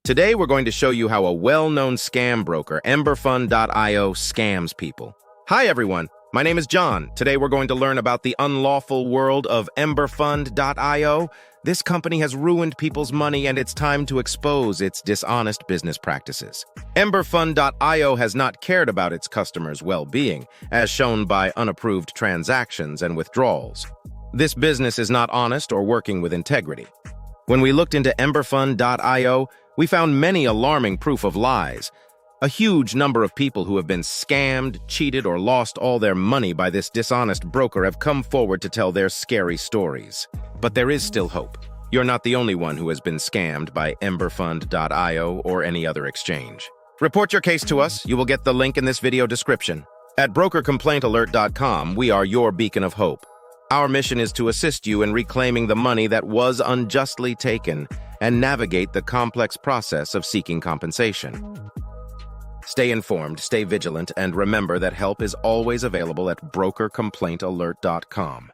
Today, we're going to show you how a well-known scam broker, Emberfund.io, scams people. Hi, everyone. My name is John. Today, we're going to learn about the unlawful world of Emberfund.io. This company has ruined people's money, and it's time to expose its dishonest business practices. Emberfund.io has not cared about its customers' well-being, as shown by unapproved transactions and withdrawals. This business is not honest or working with integrity. When we looked into Emberfund.io, we found many alarming proof of lies. A huge number of people who have been scammed, cheated, or lost all their money by this dishonest broker have come forward to tell their scary stories. But there is still hope. You're not the only one who has been scammed by Emberfund.io or any other exchange. Report your case to us. You will get the link in this video description. At brokercomplaintalert.com, we are your beacon of hope. Our mission is to assist you in reclaiming the money that was unjustly taken and navigate the complex process of seeking compensation. Stay informed, stay vigilant, and remember that help is always available at brokercomplaintalert.com.